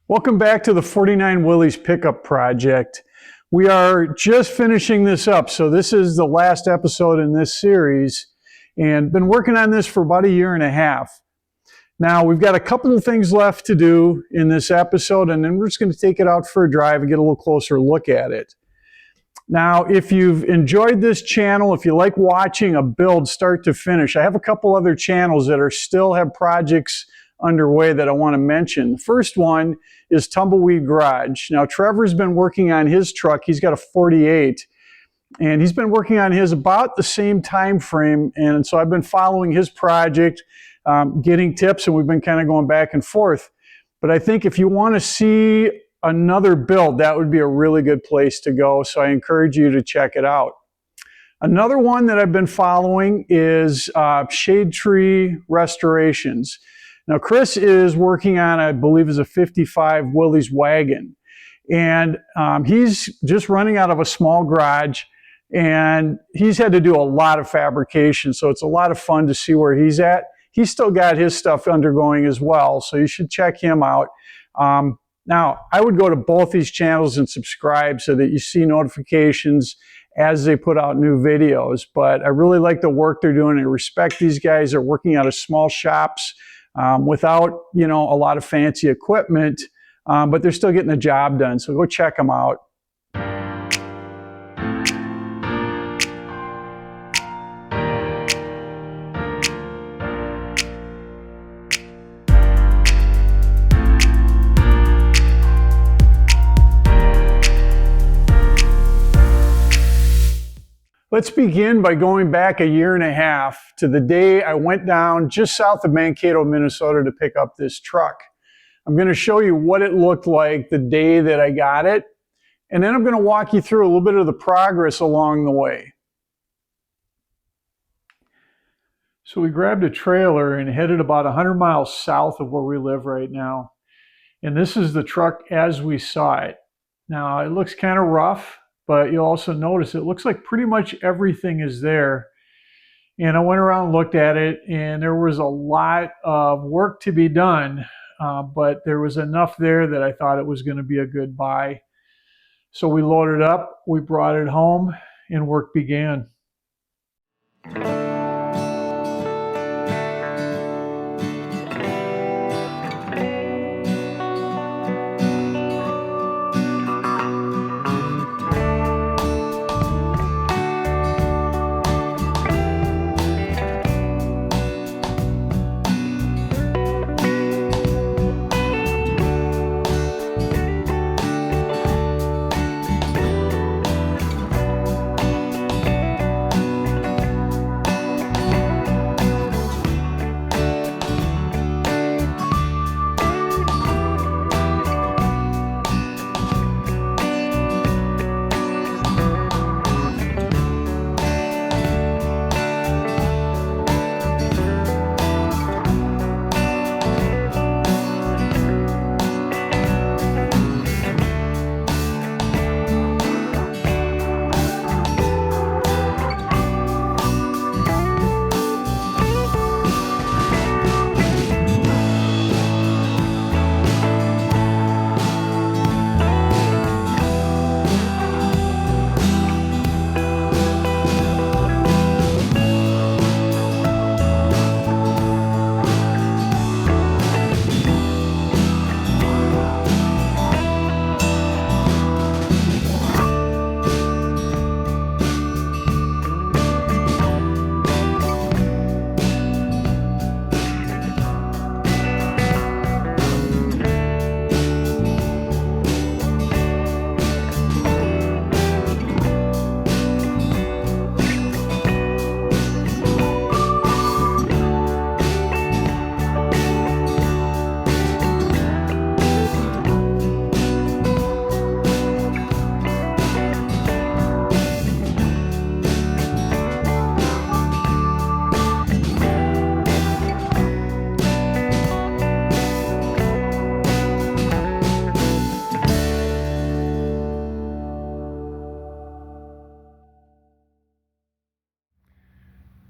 Welcome back to the 49 Willys pickup project. We are just finishing this up, so this is the last episode in this series, and been working on this for about a year and a half. Now we've got a couple of things left to do in this episode, and then we're just going to take it out for a drive and get a little closer look at it. Now, if you've enjoyed this channel, if you like watching a build start to finish, I have a couple other channels that still have projects underway that I want to mention. The first one is Tumbleweed Garage. Now, Trevor's been working on his truck. He's got a 48, and he's been working on his about the same time frame, and so I've been following his project, getting tips, and we've been kind of going back and forth. But I think if you want to see another build, that would be a really good place to go, so I encourage you to check it out. Another one that I've been following is Shade Tree Restorations. Now, Chris is working on, I believe, is a 55 Willys wagon, and he's just running out of a small garage, and he's had to do a lot of fabrication, so it's a lot of fun to see where he's at. He's still got his stuff undergoing as well, so you should check him out. Now, I would go to both these channels and subscribe so that you see notifications as they put out new videos, but I really like the work they're doing. I respect these guys. They're working out of small shops, without, a lot of fancy equipment, but they're still getting the job done. So go check them out. Let's begin by going back a year and a half to the day I went down just south of Mankato, Minnesota to pick up this truck. I'm going to show you what it looked like the day that I got it, and then I'm going to walk you through a little bit of the progress along the way. So we grabbed a trailer and headed about 100 miles south of where we live right now. And this is the truck as we saw it. Now it looks kind of rough, but you'll also notice it looks like pretty much everything is there. And I went around and looked at it, and there was a lot of work to be done, but there was enough there that I thought it was going to be a good buy. So we loaded up, we brought it home, and work began.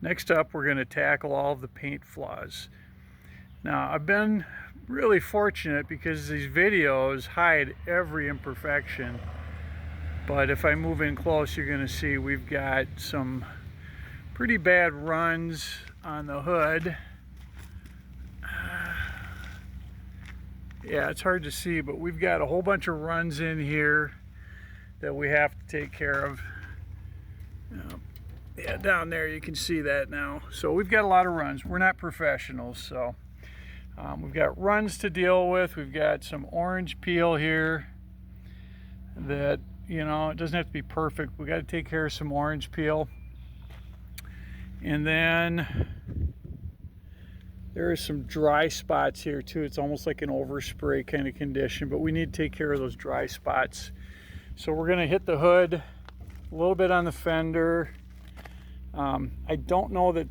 Next up, we're going to tackle all of the paint flaws. Now, I've been really fortunate because these videos hide every imperfection. But if I move in close, you're going to see we've got some pretty bad runs on the hood. Yeah, it's hard to see, but we've got a whole bunch of runs in here that we have to take care of. Yeah, down there you can see that now. So we've got a lot of runs. We're not professionals, so we've got runs to deal with. We've got some orange peel here that, you know, it doesn't have to be perfect. We got to take care of some orange peel. And then there are some dry spots here too. It's almost like an overspray kind of condition, but we need to take care of those dry spots. So we're going to hit the hood, a little bit on the fender. I don't know that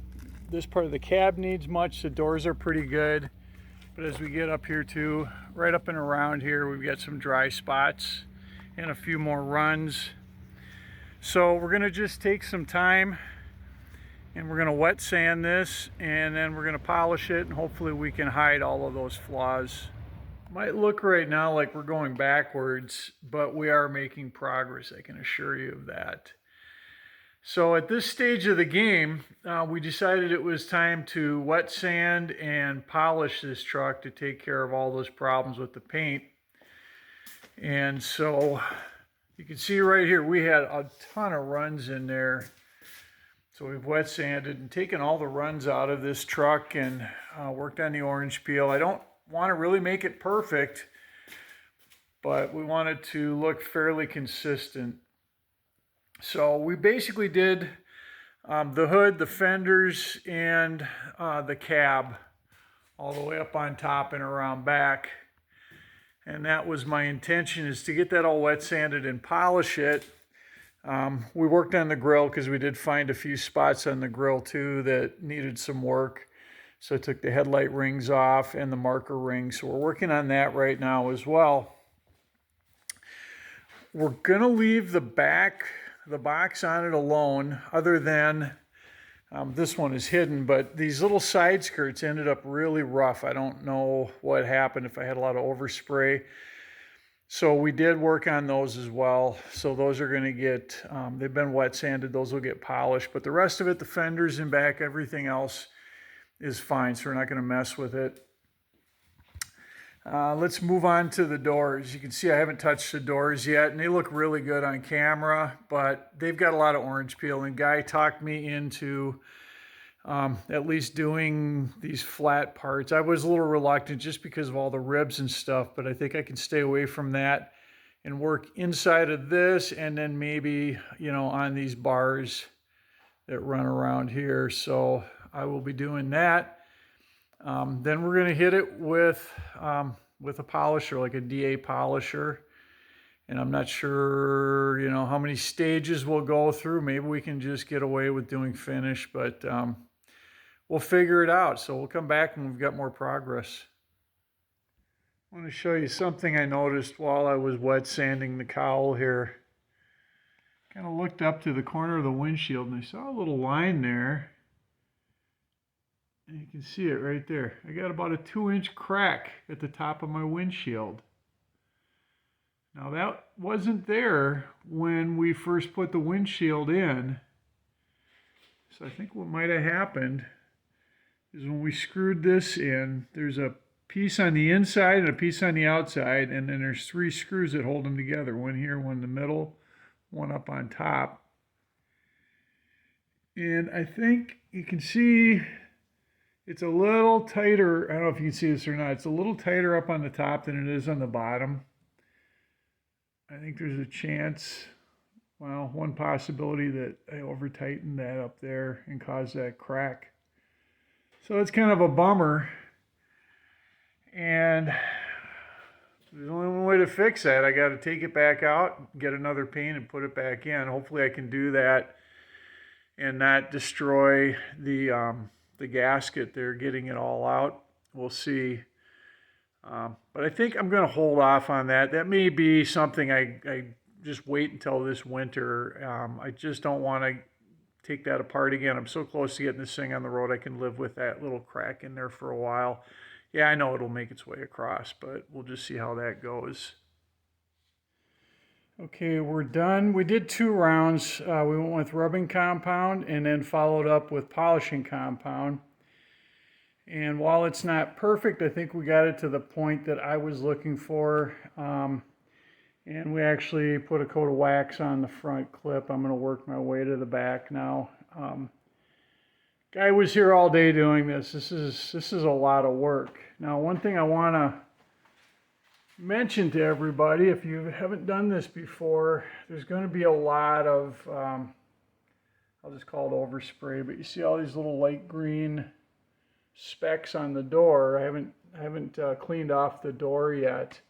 this part of the cab needs much. The doors are pretty good. But as we get up here too, right up and around here, we've got some dry spots and a few more runs. So we're going to just take some time and we're going to wet sand this, and then we're going to polish it, and hopefully we can hide all of those flaws. Might look right now like we're going backwards, but we are making progress, I can assure you of that. So at this stage of the game, we decided it was time to wet sand and polish this truck to take care of all those problems with the paint. And so you can see right here, we had a ton of runs in there. So we've wet sanded and taken all the runs out of this truck and worked on the orange peel. I don't want to really make it perfect, but we want it to look fairly consistent. So we basically did the hood, the fenders, and the cab all the way up on top and around back. And that was my intention, is to get that all wet sanded and polish it. We worked on the grill because we did find a few spots on the grill too that needed some work. So I took the headlight rings off and the marker rings. So we're working on that right now as well. We're gonna leave the box on it alone, other than this one is hidden, but these little side skirts ended up really rough. I don't know what happened, if I had a lot of overspray. So we did work on those as well. So those are going to get, they've been wet sanded, those will get polished. But the rest of it, the fenders and back, everything else is fine. So we're not going to mess with it. Let's move on to the doors. You can see I haven't touched the doors yet, and they look really good on camera, but they've got a lot of orange peel. And Guy talked me into at least doing these flat parts. I was a little reluctant just because of all the ribs and stuff, but I think I can stay away from that and work inside of this, and then maybe, you know, on these bars that run around here. So I will be doing that. Then we're going to hit it with a polisher, like a DA polisher. And I'm not sure, you know, how many stages we'll go through. Maybe we can just get away with doing finish, but we'll figure it out. So we'll come back when we've got more progress. I want to show you something I noticed while I was wet sanding the cowl here. Kind of looked up to the corner of the windshield and I saw a little line there. And you can see it right there. I got about a 2-inch crack at the top of my windshield. Now that wasn't there when we first put the windshield in. So I think what might have happened is when we screwed this in, there's a piece on the inside and a piece on the outside, and then there's 3 screws that hold them together. One here, one in the middle, one up on top. And I think you can see it's a little tighter. I don't know if you can see this or not. It's a little tighter up on the top than it is on the bottom. I think there's a chance, well, one possibility that I over-tightened that up there and caused that crack. So it's kind of a bummer. And there's only one way to fix that. I got to take it back out, get another paint, and put it back in. Hopefully I can do that and not destroy the gasket there, getting it all out. We'll see. But I think I'm going to hold off on that. That may be something I just wait until this winter. I just don't want to take that apart again. I'm so close to getting this thing on the road, I can live with that little crack in there for a while. Yeah, I know it'll make its way across, but we'll just see how that goes. Okay, we're done. We did 2 rounds. We went with rubbing compound and then followed up with polishing compound. And while it's not perfect, I think we got it to the point that I was looking for. And we actually put a coat of wax on the front clip. I'm going to work my way to the back now. Guy was here all day doing this. This is a lot of work. Now, one thing I want to mention to everybody, if you haven't done this before, there's going to be a lot of, I'll just call it overspray, but you see all these little light green specks on the door. I haven't cleaned off the door yet,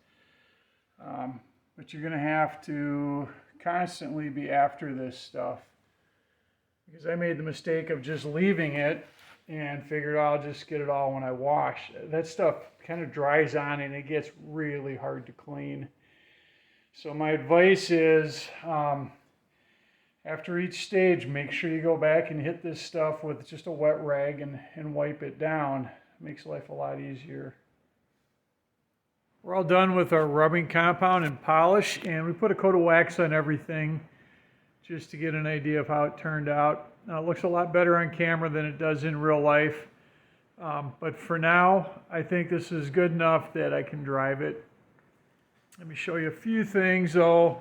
but you're going to have to constantly be after this stuff, because I made the mistake of just leaving it and figured I'll just get it all when I wash. That stuff kind of dries on and it gets really hard to clean. So my advice is, after each stage, make sure you go back and hit this stuff with just a wet rag and wipe it down. It makes life a lot easier. We're all done with our rubbing compound and polish, and we put a coat of wax on everything just to get an idea of how it turned out. Now, it looks a lot better on camera than it does in real life, but for now, I think this is good enough that I can drive it. Let me show you a few things, though,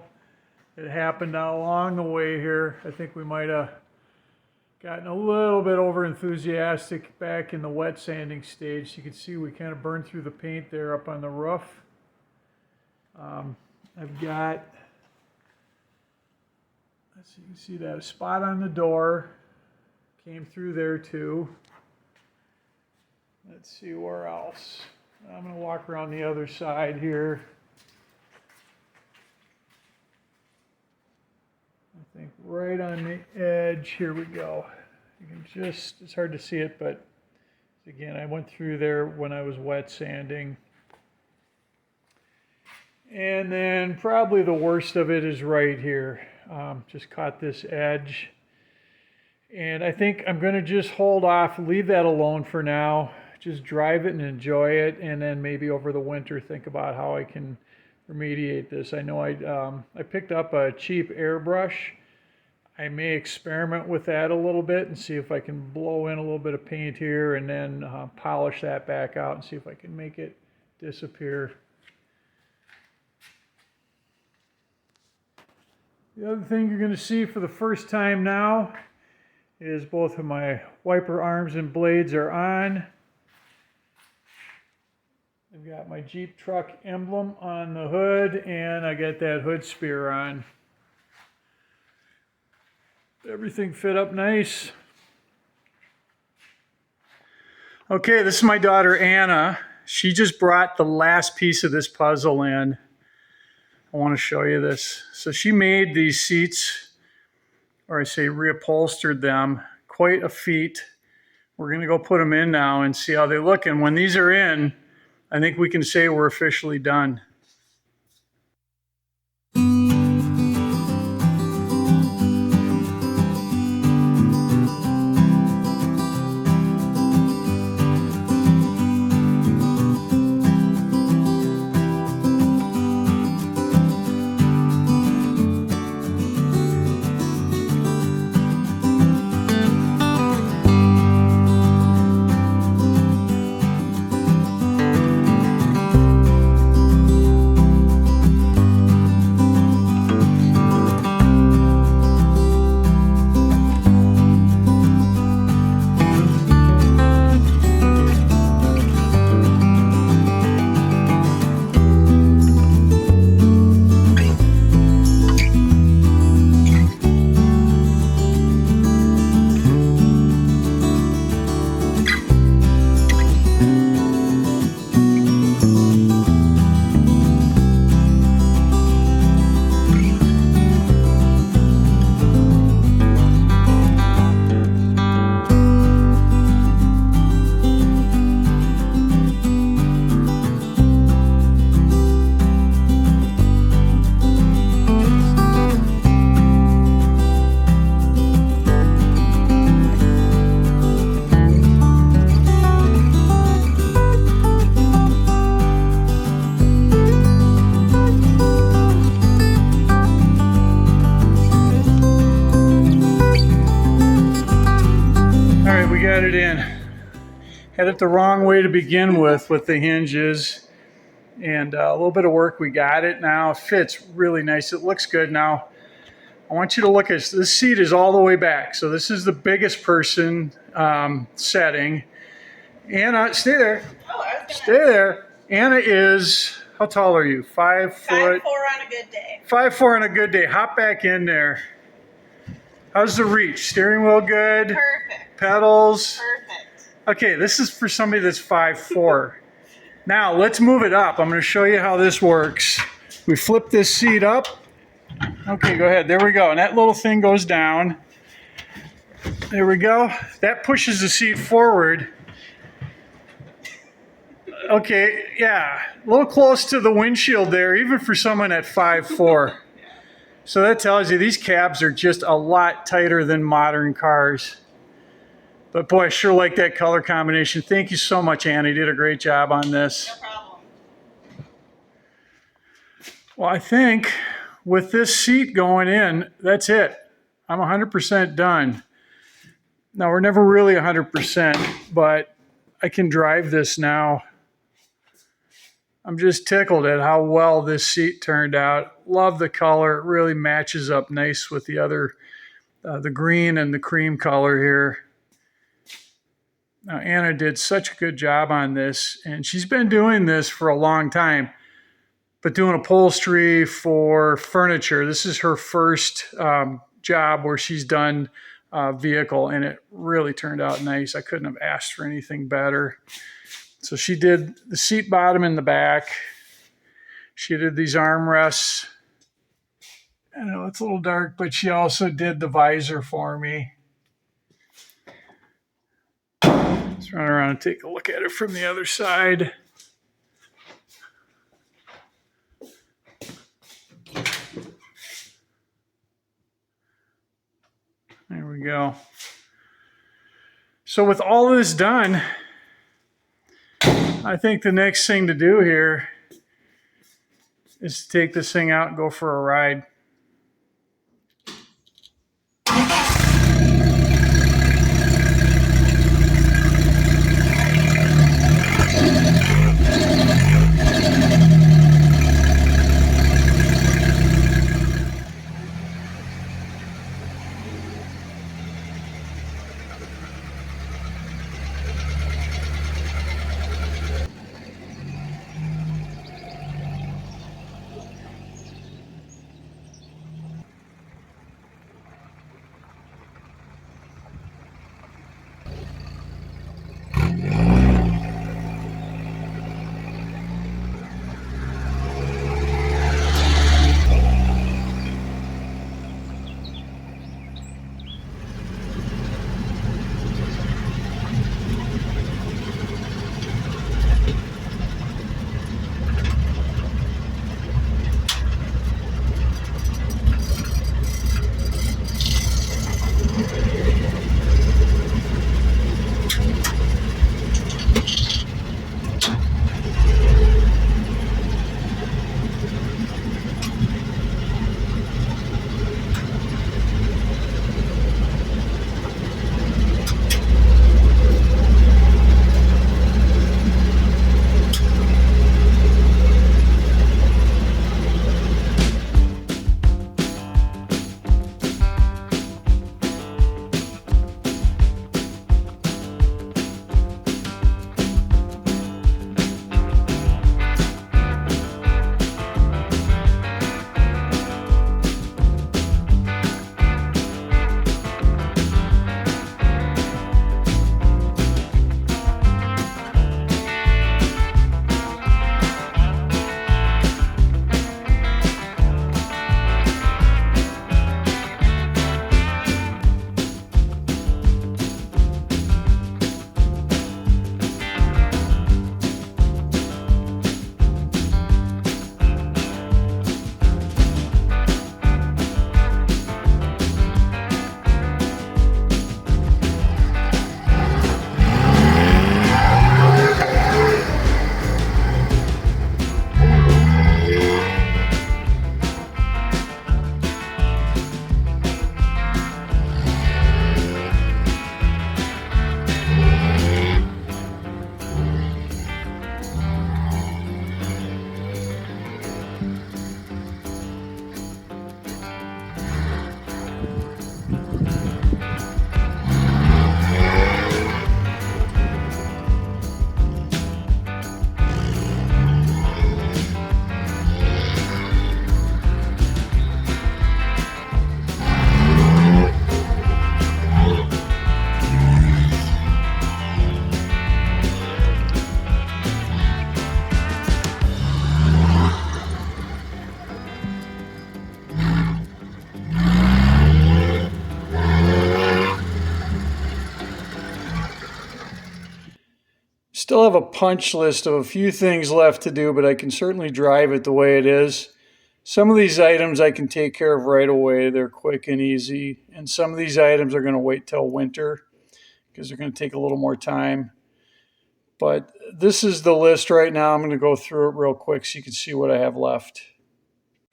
that happened along the way here. I think we might have gotten a little bit over enthusiastic back in the wet sanding stage. You can see we kind of burned through the paint there up on the roof. I've got, let's see, you can see that a spot on the door came through there too. Let's see where else. I'm going to walk around the other side here. I think right on the edge, here we go. You can just, it's hard to see it, but again, I went through there when I was wet sanding. And then probably the worst of it is right here. Just caught this edge. And I think I'm going to just hold off, leave that alone for now. Just drive it and enjoy it, and then maybe over the winter think about how I can remediate this. I know I picked up a cheap airbrush. I may experiment with that a little bit and see if I can blow in a little bit of paint here and then polish that back out and see if I can make it disappear. The other thing you're going to see for the first time now is both of my wiper arms and blades are on. I've got my Jeep truck emblem on the hood, and I got that hood spear on. Everything fit up nice. Okay, this is my daughter Anna. She just brought the last piece of this puzzle in. I want to show you this. So she made these seats, or I say reupholstered them, quite a feat. We're going to go put them in now and see how they look. And when these are in, I think we can say we're officially done. let it in. Had it the wrong way to begin with the hinges, and a little bit of work. We got it now. It fits really nice. It looks good now. I want you to look at this seat is all the way back. So this is the biggest person setting. Anna, stay there. Oh, Stay there. Anna is, how tall are you? 5 foot? 5'4" on a good day. 5'4" on a good day. Hop back in there. How's the reach? Steering wheel good? Perfect. Pedals? Perfect. Okay, this is for somebody that's 5'4". Now let's move it up. I'm going to show you how this works. We flip this seat up. Okay, go ahead. There we go. And that little thing goes down. There we go. That pushes the seat forward. Okay, yeah. A little close to the windshield there, even for someone at 5'4". So that tells you these cabs are just a lot tighter than modern cars. But boy, I sure like that color combination. Thank you so much, Anna. You did a great job on this. No problem. Well, I think with this seat going in, that's it. I'm 100% done. Now, we're never really 100%, but I can drive this now. I'm just tickled at how well this seat turned out. Love the color. It really matches up nice with the other, the green and the cream color here. Now, Anna did such a good job on this, and she's been doing this for a long time, but doing upholstery for furniture. This is her first job where she's done vehicle, and it really turned out nice. I couldn't have asked for anything better. So she did the seat bottom in the back. She did these armrests. I know it's a little dark, but she also did the visor for me. Let's run around and take a look at it from the other side. There we go. So with all of this done, I think the next thing to do here is to take this thing out and go for a ride. Still have a punch list of a few things left to do, but I can certainly drive it the way it is. Some of these items I can take care of right away. They're quick and easy. And some of these items are going to wait till winter because they're going to take a little more time. But this is the list right now. I'm going to go through it real quick so you can see what I have left.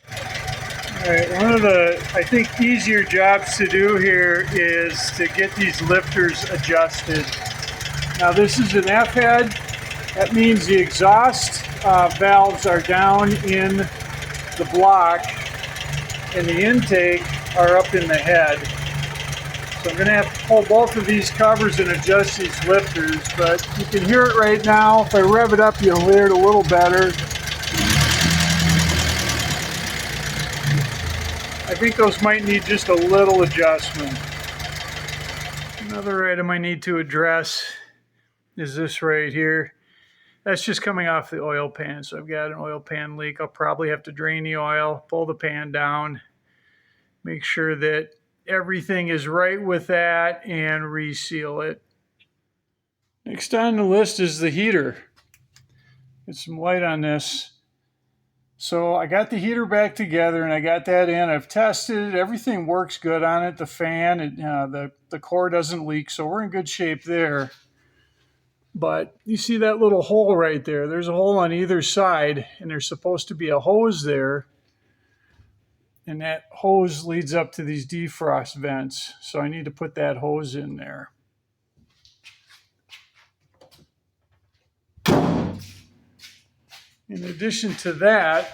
All right, one of the, I think, easier jobs to do here is to get these lifters adjusted. Now this is an F-head. That means the exhaust valves are down in the block and the intake are up in the head. So I'm going to have to pull both of these covers and adjust these lifters, but you can hear it right now. If I rev it up, you'll hear it a little better. I think those might need just a little adjustment. Another item I need to address is this right here. That's just coming off the oil pan. So I've got an oil pan leak. I'll probably have to drain the oil, pull the pan down, make sure that everything is right with that, and reseal it. Next on the list is the heater. Get some light on this. So I got the heater back together and I got that in. I've tested it. Everything works good on it. The fan, the core doesn't leak, so we're in good shape there. But you see that little hole right there? There's a hole on either side, and there's supposed to be a hose there. And that hose leads up to these defrost vents. So I need to put that hose in there. In addition to that,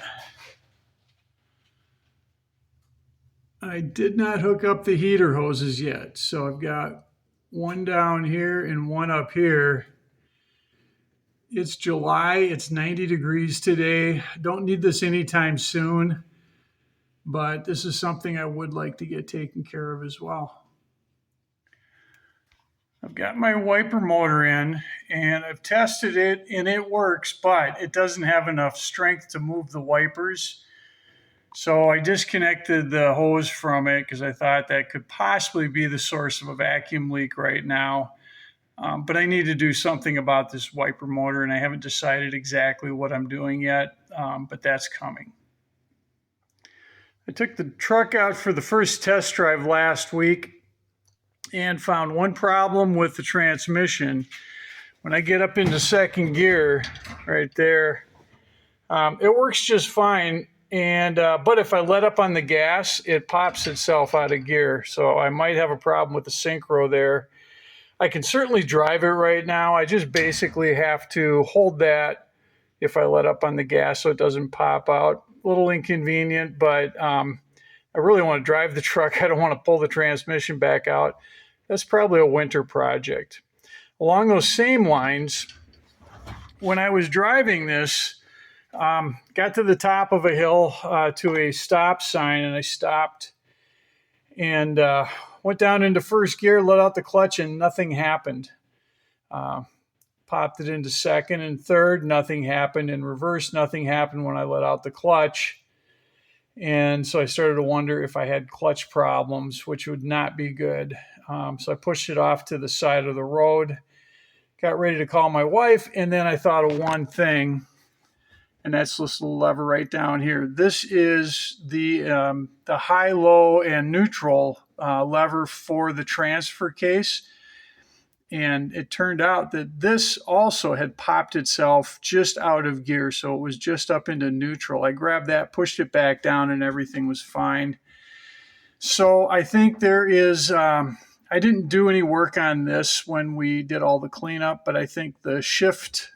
I did not hook up the heater hoses yet. So I've got one down here and one up here. It's July, it's 90 degrees today. Don't need this anytime soon, but this is something I would like to get taken care of as well. I've got my wiper motor in and I've tested it and it works, but it doesn't have enough strength to move the wipers. So I disconnected the hose from it because I thought that could possibly be the source of a vacuum leak right now. But I need to do something about this wiper motor, and I haven't decided exactly what I'm doing yet, but that's coming. I took the truck out for the first test drive last week and found one problem with the transmission. When I get up into second gear right there, it works just fine. But if I let up on the gas, it pops itself out of gear. So I might have a problem with the synchro there. I can certainly drive it right now. I just basically have to hold that if I let up on the gas so it doesn't pop out. A little inconvenient, but I really want to drive the truck. I don't want to pull the transmission back out. That's probably a winter project. Along those same lines, when I was driving this, got to the top of a hill to a stop sign, and I stopped and went down into first gear, let out the clutch, and nothing happened. Popped it into second and third, nothing happened. In reverse, nothing happened when I let out the clutch. And so I started to wonder if I had clutch problems, which would not be good. So I pushed it off to the side of the road, got ready to call my wife, and then I thought of one thing, and that's this little lever right down here. This is the high, low, and neutral lever for the transfer case. And it turned out that this also had popped itself just out of gear. So it was just up into neutral. I grabbed that, pushed it back down, and everything was fine. So I think there is, I didn't do any work on this when we did all the cleanup, but I think the shift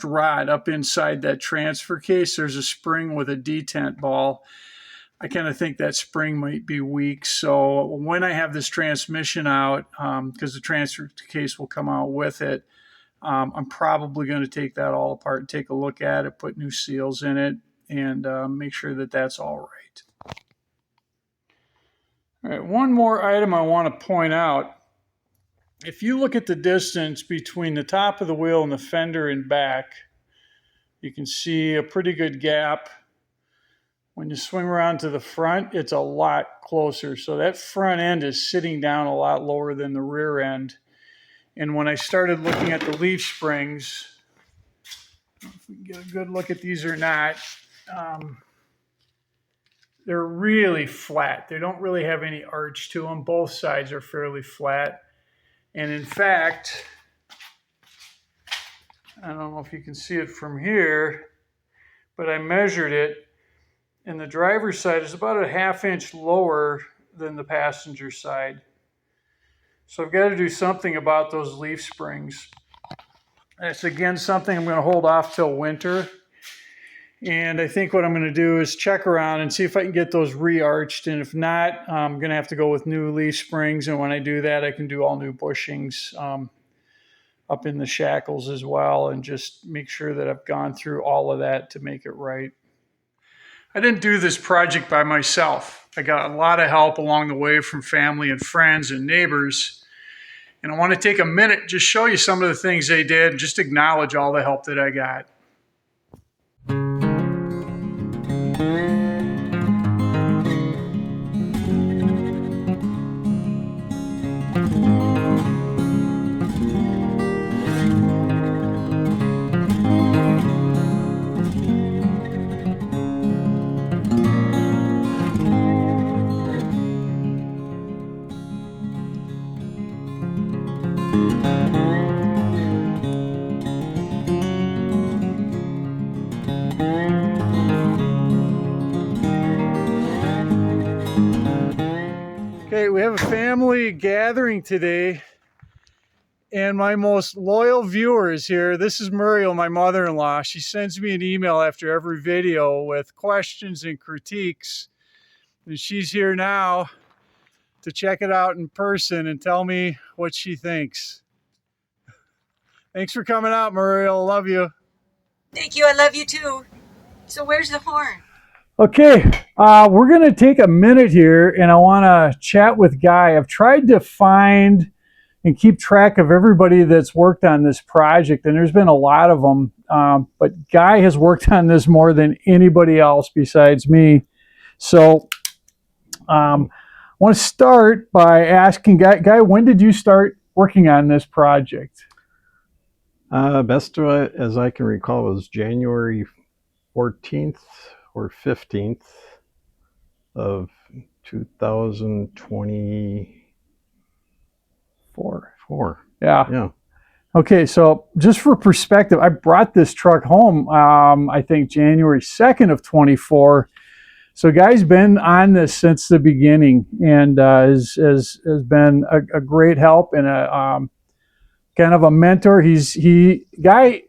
rod up inside that transfer case, there's a spring with a detent ball. I kind of think that spring might be weak. So when I have this transmission out, because the transfer case will come out with it, I'm probably going to take that all apart and take a look at it, put new seals in it, and make sure that that's all right. All right, one more item I want to point out. If you look at the distance between the top of the wheel and the fender and back, you can see a pretty good gap. When you swing around to the front, it's a lot closer. So that front end is sitting down a lot lower than the rear end. And when I started looking at the leaf springs, I don't know if we can get a good look at these or not, they're really flat. They don't really have any arch to them. Both sides are fairly flat. And in fact, I don't know if you can see it from here, but I measured it, and the driver's side is about a ½ inch lower than the passenger side. So I've got to do something about those leaf springs. That's again something I'm going to hold off till winter. And I think what I'm going to do is check around and see if I can get those re-arched. And if not, I'm going to have to go with new leaf springs. And when I do that, I can do all new bushings up in the shackles as well, and just make sure that I've gone through all of that to make it right. I didn't do this project by myself. I got a lot of help along the way from family and friends and neighbors. And I want to take a minute, just show you some of the things they did, and just acknowledge all the help that I got. Okay, we have a family gathering today, and my most loyal viewer is here. This is Muriel, my mother-in-law. She sends me an email after every video with questions and critiques, and she's here now to check it out in person and tell me what she thinks. Thanks for coming out, Muriel. Love you. Thank you. I love you too. So where's the horn? Okay, we're going to take a minute here, and I want to chat with Guy. I've tried to find and keep track of everybody that's worked on this project, and there's been a lot of them, but Guy has worked on this more than anybody else besides me. So I want to start by asking Guy, when did you start working on this project? Best as I can recall was January 14th or 15th of 2024. Yeah. Okay, so just for perspective, I brought this truck home, I think January 2nd of 24. So Guy's been on this since the beginning, and has been a great help and a kind of a mentor. Guy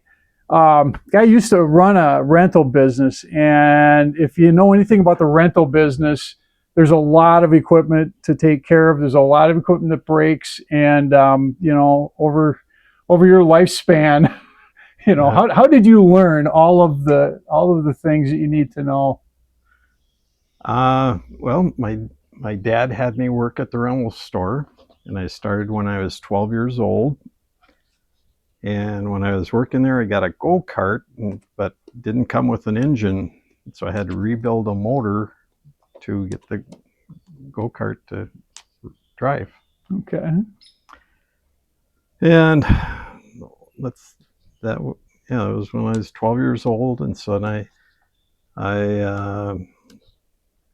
used to run a rental business, and if you know anything about the rental business, there's a lot of equipment to take care of. There's a lot of equipment that breaks, and over your lifespan, how did you learn all of the things that you need to know? Well, my dad had me work at the rental store, and I started when I was 12 years old. And when I was working there, I got a go-kart, but didn't come with an engine. So I had to rebuild a motor to get the go-kart to drive. Okay. And it was when I was 12 years old. And so then I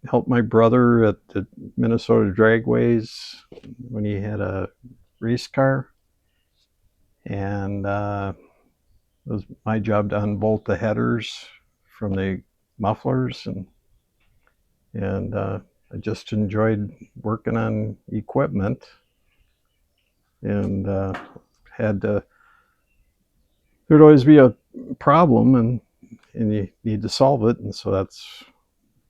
helped my brother at the Minnesota Dragways when he had a race car. And it was my job to unbolt the headers from the mufflers, and I just enjoyed working on equipment, and there'd always be a problem, and you need to solve it, and so that's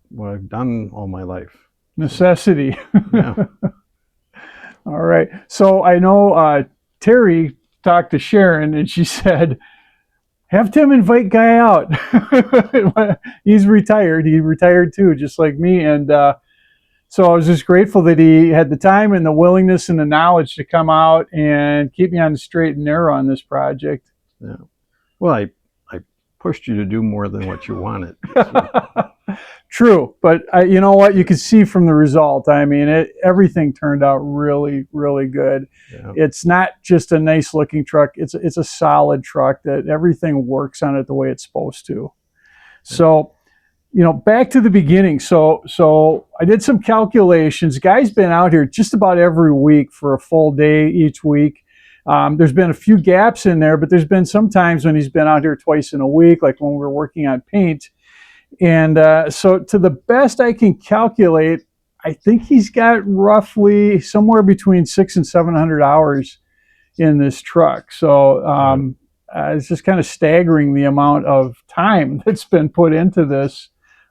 what I've done all my life. Necessity. Yeah. All right. So I know Terry talked to Sharon, and she said, have Tim invite Guy out. He's retired. He retired too, just like me. And so I was just grateful that he had the time and the willingness and the knowledge to come out and keep me on the straight and narrow on this project. Yeah. Well, I pushed you to do more than what you wanted. True, but you know what? You can see from the result. I mean, everything turned out really, really good. Yeah. It's not just a nice looking truck. It's a solid truck that everything works on it the way it's supposed to. So, you know, back to the beginning. So I did some calculations. Guy's been out here just about every week for a full day each week. There's been a few gaps in there, but there's been some times when he's been out here twice in a week, like when we were working on paint. And so to the best I can calculate, I think he's got roughly somewhere between 600 and 700 hours in this truck. So it's just kind of staggering the amount of time that's been put into this.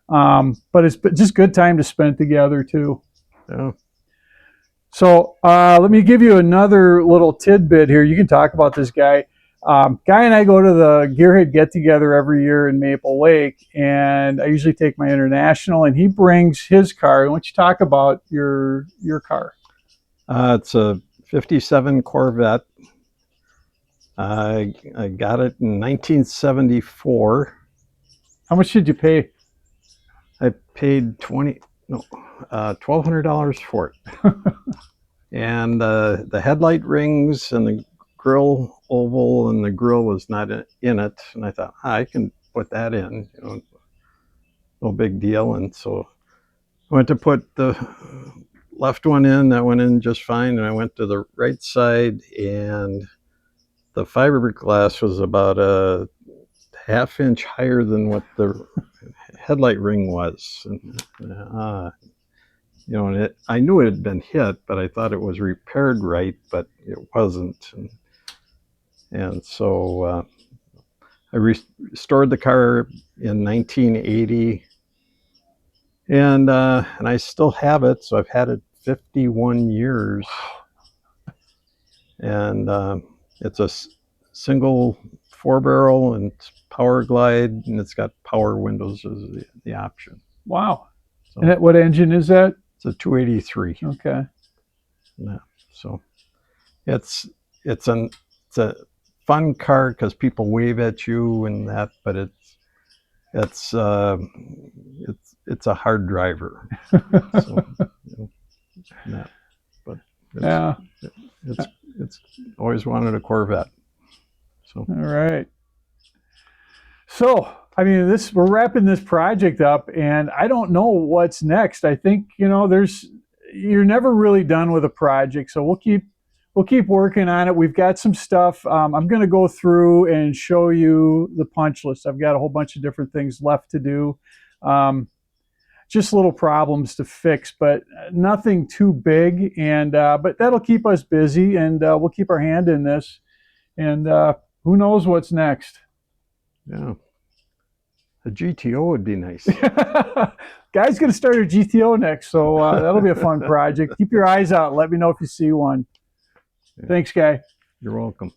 But it's just good time to spend together too. Yeah. So let me give you another little tidbit here. You can talk about this guy. Guy and I go to the Gearhead get-together every year in Maple Lake, and I usually take my International, and he brings his car. Why don't you talk about your car? It's a 57 Corvette. I got it in 1974. How much did you pay? I paid $1,200 for it. And the headlight rings and the grill oval and the grill was not in it, and I thought I can put that in, you know, no big deal. And so I went to put the left one in, that went in just fine, and I went to the right side, and the fiberglass was about a half-inch higher than what the headlight ring was. And, you know, and I knew it had been hit, but I thought it was repaired right, but it wasn't. And so I restored the car in 1980, and I still have it. So I've had it 51 years, and it's a single 4-barrel and it's power glide, and it's got power windows as the option. Wow. So, And what engine is that? it's a 283. Okay. Yeah. So it's a fun car because people wave at you and that, but it's a hard driver. So, you know, but it's always wanted a Corvette. So All right. So I mean, we're wrapping this project up, and I don't know what's next. I think, you know, you're never really done with a project, so we'll keep working on it. We've got some stuff. I'm going to go through and show you the punch list. I've got a whole bunch of different things left to do. Just little problems to fix, but nothing too big. And but that'll keep us busy, and we'll keep our hand in this. And who knows what's next? yeah, a GTO would be nice. Guy's going to start a GTO next, so that'll be a fun project. Keep your eyes out. Let me know if you see one. Yeah. Thanks, Guy. You're welcome.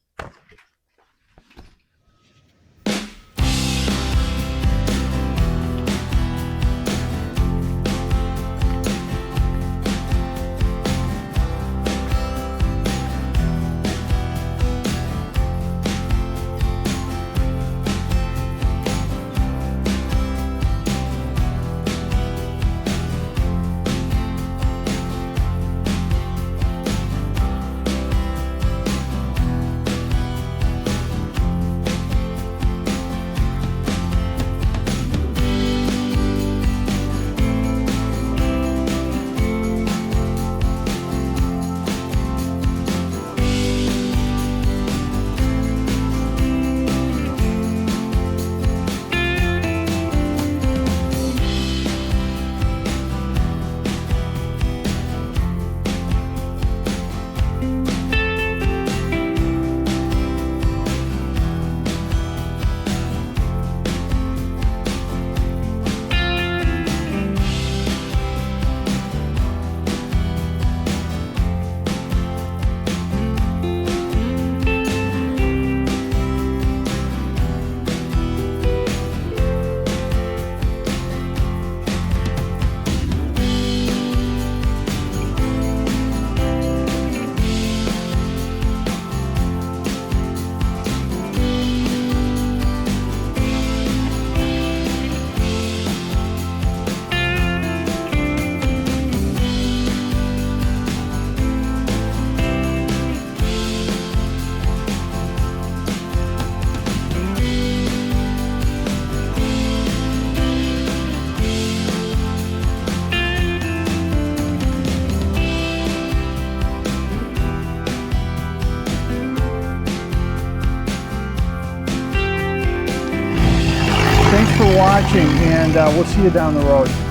watching, and we'll see you down the road.